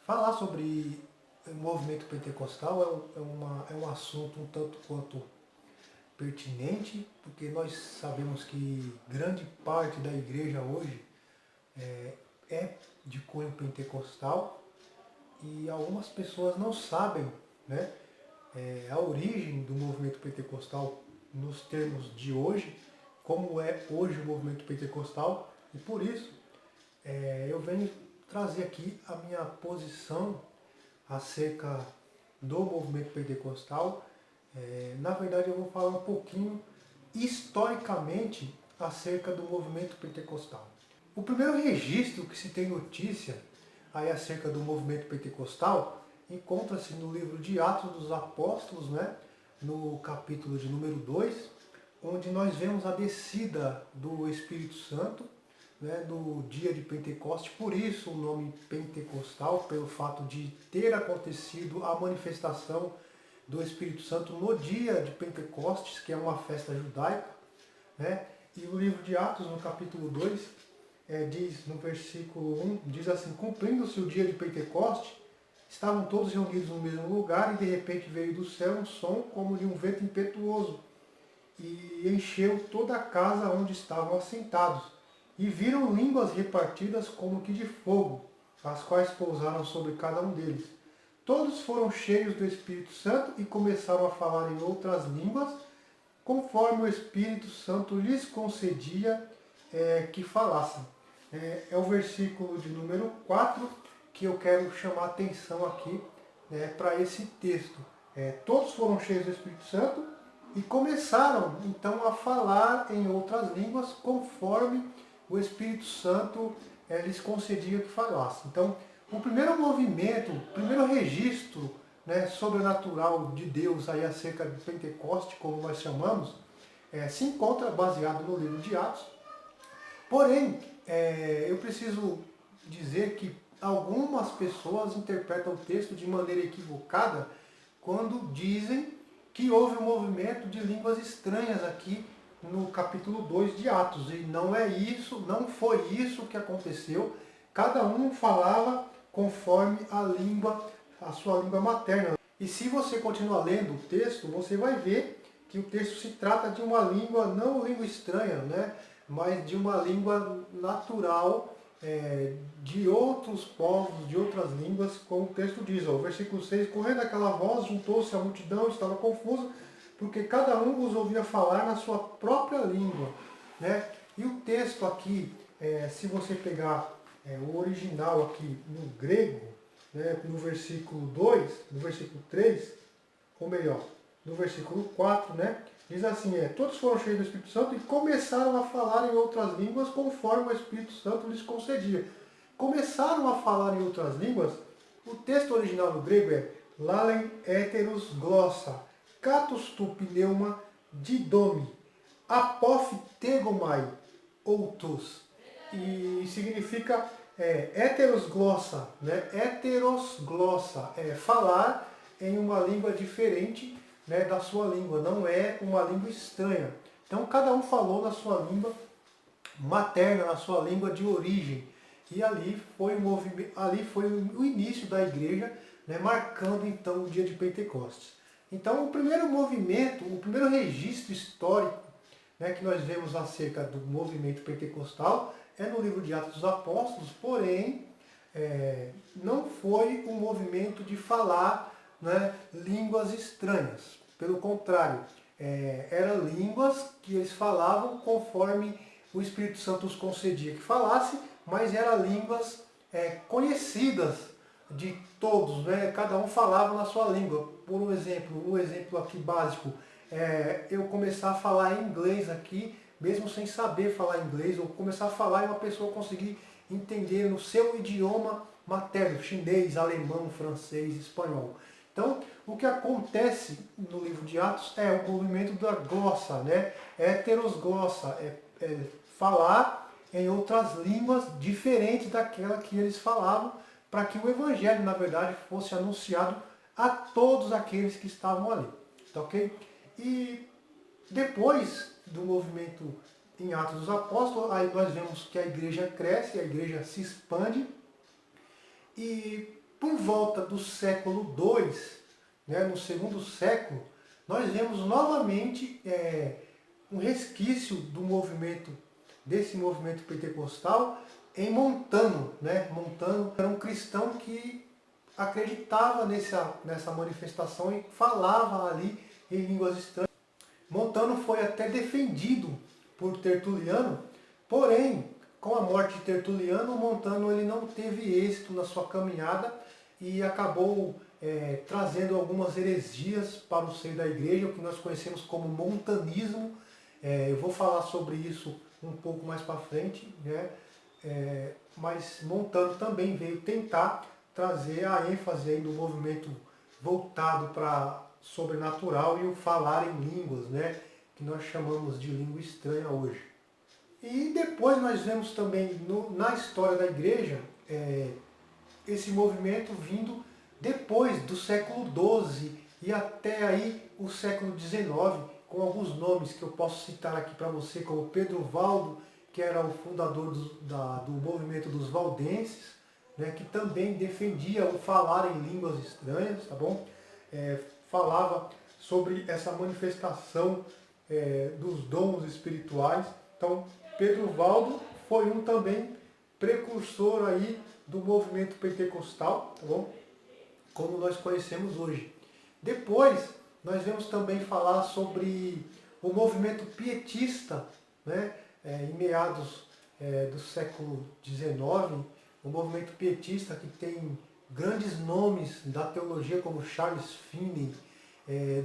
Falar sobre o movimento pentecostal é um assunto um tanto quanto pertinente, porque nós sabemos que grande parte da igreja hoje é de cunho pentecostal e algumas pessoas não sabem, né, a origem do movimento pentecostal nos termos de hoje, como é hoje o movimento pentecostal, e por isso eu venho trazer aqui a minha posição acerca do movimento pentecostal. Na verdade, eu vou falar um pouquinho historicamente acerca do movimento pentecostal. O primeiro registro que se tem notícia aí acerca do movimento pentecostal encontra-se no livro de Atos dos Apóstolos, né, no capítulo de número 2, onde nós vemos a descida do Espírito Santo, né, no dia de Pentecostes. Por isso o nome pentecostal, pelo fato de ter acontecido a manifestação do Espírito Santo no dia de Pentecostes, que é uma festa judaica, né? E o livro de Atos, no capítulo 2, diz no versículo 1, diz assim: cumprindo-se o dia de Pentecostes, estavam todos reunidos no mesmo lugar e de repente veio do céu um som como de um vento impetuoso e encheu toda a casa onde estavam assentados. E viram línguas repartidas como que de fogo, as quais pousaram sobre cada um deles. Todos foram cheios do Espírito Santo e começaram a falar em outras línguas, conforme o Espírito Santo lhes concedia que falassem. É o versículo de número 4 que eu quero chamar a atenção aqui, para esse texto. Todos foram cheios do Espírito Santo e começaram então a falar em outras línguas, conforme o Espírito Santo lhes concedia que falassem. Então, o primeiro movimento, o primeiro registro, né, sobrenatural de Deus aí acerca de Pentecoste, como nós chamamos, se encontra baseado no livro de Atos. Porém, eu preciso dizer que algumas pessoas interpretam o texto de maneira equivocada quando dizem que houve um movimento de línguas estranhas aqui no capítulo 2 de Atos. E não é isso, não foi isso que aconteceu. Cada um falava conforme a sua língua materna. E se você continuar lendo o texto, você vai ver que o texto se trata de uma língua, não língua estranha, né, mas de uma língua natural, de outros povos, de outras línguas, como o texto diz. O versículo 6, correndo aquela voz, juntou-se a multidão, estava confusa, porque cada um os ouvia falar na sua própria língua. Né? E o texto aqui, se você pegar o original aqui no grego, né, no versículo 2, no versículo 3, ou melhor, no versículo 4, né, diz assim, todos foram cheios do Espírito Santo e começaram a falar em outras línguas conforme o Espírito Santo lhes concedia. Começaram a falar em outras línguas, o texto original no grego é lalen heteros glossa, katos tu pneuma didomi, apoph tegomai, outos. E significa heteros glossa, né? Heteros glossa, falar em uma língua diferente, né, da sua língua, não é uma língua estranha. Então cada um falou na sua língua materna, na sua língua de origem. E ali foi o início da igreja, né, marcando então o dia de Pentecostes. Então o primeiro movimento, o primeiro registro histórico, né, que nós vemos acerca do movimento pentecostal é no livro de Atos dos Apóstolos, porém não foi um movimento de falar, né, línguas estranhas. Pelo contrário, eram línguas que eles falavam conforme o Espírito Santo os concedia que falasse, mas eram línguas conhecidas de todos, né? Cada um falava na sua língua. Por um exemplo aqui básico, eu começar a falar inglês aqui, mesmo sem saber falar inglês, ou começar a falar e uma pessoa conseguir entender no seu idioma materno, chinês, alemão, francês, espanhol. Então, o que acontece no livro de Atos é o movimento da glossa, né? Heterosglossa, falar em outras línguas diferentes daquela que eles falavam, para que o evangelho, na verdade, fosse anunciado a todos aqueles que estavam ali. Tá ok? E depois do movimento em Atos dos Apóstolos, aí nós vemos que a igreja cresce, a igreja se expande. E Por volta do século II, né, no segundo século, nós vemos novamente um resquício do movimento, desse movimento pentecostal em Montano. Né? Montano era um cristão que acreditava nessa manifestação e falava ali em línguas estranhas. Montano foi até defendido por Tertuliano, porém, com a morte de Tertuliano, Montano ele não teve êxito na sua caminhada e acabou trazendo algumas heresias para o seio da igreja, o que nós conhecemos como montanismo. Eu vou falar sobre isso um pouco mais para frente, né? Mas Montano também veio tentar trazer a ênfase aí do movimento voltado para sobrenatural e o falar em línguas, né? Que nós chamamos de língua estranha hoje. E depois nós vemos também na história da igreja esse movimento vindo depois do século XII e até aí o século XIX, com alguns nomes que eu posso citar aqui para você, como Pedro Valdo, que era o fundador do movimento dos valdenses, né, que também defendia o falar em línguas estranhas, tá bom? Falava sobre essa manifestação dos dons espirituais. Então, Pedro Valdo foi um também precursor aí do movimento pentecostal, tá bom? Como nós conhecemos hoje. Depois, nós vamos também falar sobre o movimento pietista, né? Em meados do século XIX, o movimento pietista que tem grandes nomes da teologia como Charles Finney,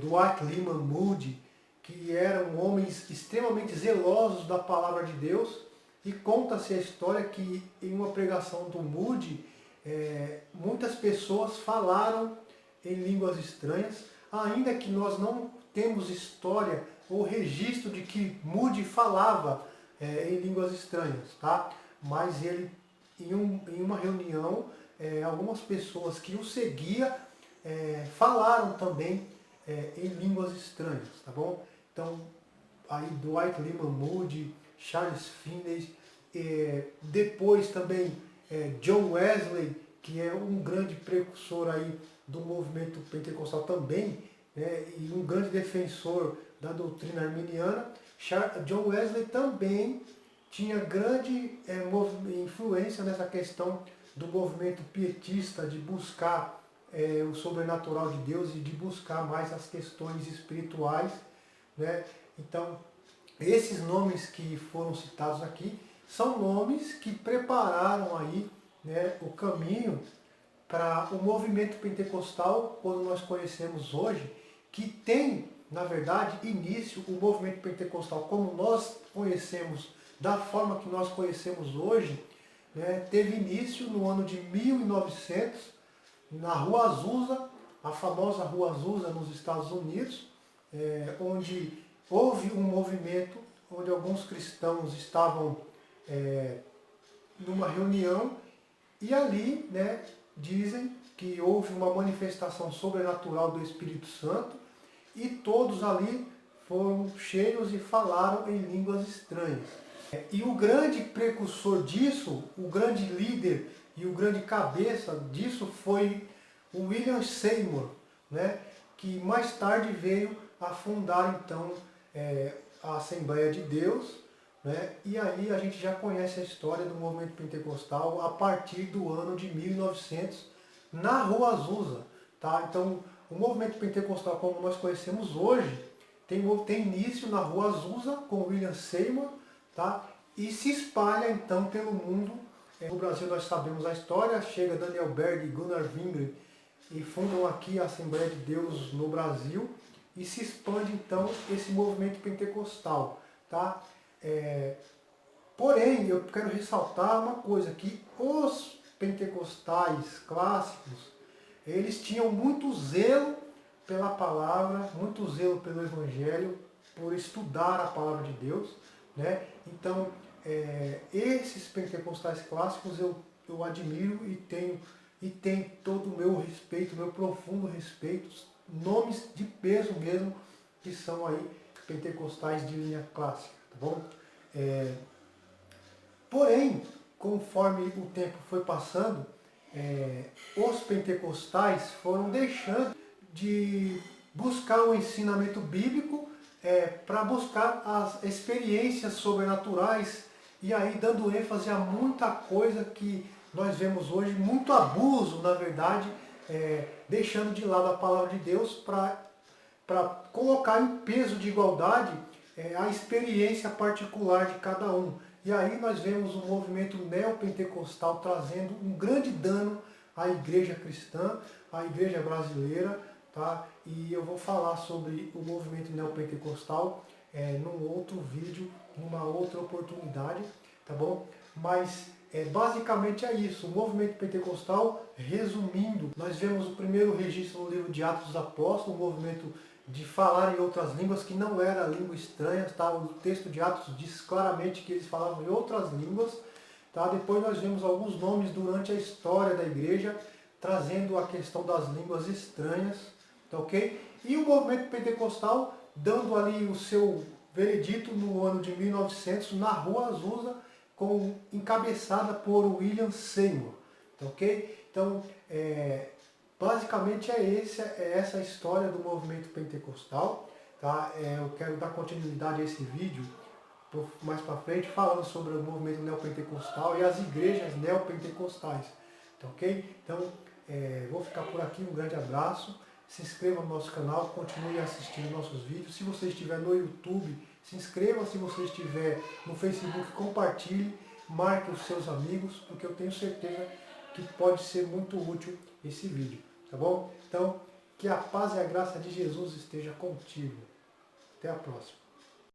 Dwight Lyman Moody, que eram homens extremamente zelosos da palavra de Deus, e conta-se a história que em uma pregação do Moody, muitas pessoas falaram em línguas estranhas, ainda que nós não temos história ou registro de que Moody falava em línguas estranhas, tá? Mas ele, em uma reunião, algumas pessoas que o seguiam falaram também em línguas estranhas, tá bom? Então, aí Dwight Lyman Moody, Charles Finney, depois também John Wesley, que é um grande precursor aí do movimento pentecostal também, né, e um grande defensor da doutrina arminiana. John Wesley também tinha grande influência nessa questão do movimento pietista, de buscar o sobrenatural de Deus e de buscar mais as questões espirituais, né? Então, esses nomes que foram citados aqui são nomes que prepararam aí, né, o caminho para o movimento pentecostal, quando nós conhecemos hoje, que tem, na verdade, início, o movimento pentecostal como nós conhecemos, da forma que nós conhecemos hoje, né, teve início no ano de 1900, na Rua Azusa, a famosa Rua Azusa nos Estados Unidos, onde houve um movimento, onde alguns cristãos estavam numa reunião, e ali, né, dizem que houve uma manifestação sobrenatural do Espírito Santo e todos ali foram cheios e falaram em línguas estranhas. E o grande precursor disso, o grande líder e o grande cabeça disso foi o William Seymour, né, que mais tarde veio a fundar então a Assembleia de Deus, né, e aí a gente já conhece a história do movimento pentecostal a partir do ano de 1900 na Rua Azusa. Tá? Então, o movimento pentecostal como nós conhecemos hoje tem início na Rua Azusa com William Seymour, tá? E se espalha então pelo mundo. No Brasil nós sabemos a história, chega Daniel Berg e Gunnar Wingren e fundam aqui a Assembleia de Deus no Brasil e se expande então esse movimento pentecostal. Tá? Porém, eu quero ressaltar uma coisa, que os pentecostais clássicos, eles tinham muito zelo pela palavra, muito zelo pelo Evangelho, por estudar a palavra de Deus, né? Então, esses pentecostais clássicos eu admiro e tenho todo o meu respeito, meu profundo respeito, nomes de peso mesmo, que são aí pentecostais de linha clássica, tá bom? Porém, conforme o tempo foi passando, os pentecostais foram deixando de buscar o ensinamento bíblico para buscar as experiências sobrenaturais e aí dando ênfase a muita coisa que nós vemos hoje, muito abuso, na verdade, deixando de lado a palavra de Deus para colocar em peso de igualdade a experiência particular de cada um. E aí nós vemos o movimento neopentecostal trazendo um grande dano à igreja cristã, à igreja brasileira, tá? E eu vou falar sobre o movimento neopentecostal num outro vídeo, numa outra oportunidade, tá bom? Mas basicamente é isso. O movimento pentecostal, resumindo, nós vemos o primeiro registro no livro de Atos dos Apóstolos, o movimento de falar em outras línguas que não era língua estranha, tá? O texto de Atos diz claramente que eles falavam em outras línguas, tá? Depois nós vemos alguns nomes durante a história da igreja trazendo a questão das línguas estranhas, tá ok? E o movimento pentecostal dando ali o seu veredito no ano de 1900 na Rua Azusa, encabeçada por William Seymour, tá ok? Então, basicamente é essa a história do movimento pentecostal, tá? Eu quero dar continuidade a esse vídeo mais para frente, falando sobre o movimento neopentecostal e as igrejas neopentecostais, tá ok? Então, vou ficar por aqui, um grande abraço, se inscreva no nosso canal, continue assistindo nossos vídeos, se você estiver no YouTube, se inscreva, se você estiver no Facebook, compartilhe, marque os seus amigos, porque eu tenho certeza que pode ser muito útil esse vídeo, tá bom? Então, que a paz e a graça de Jesus esteja contigo. Até a próxima.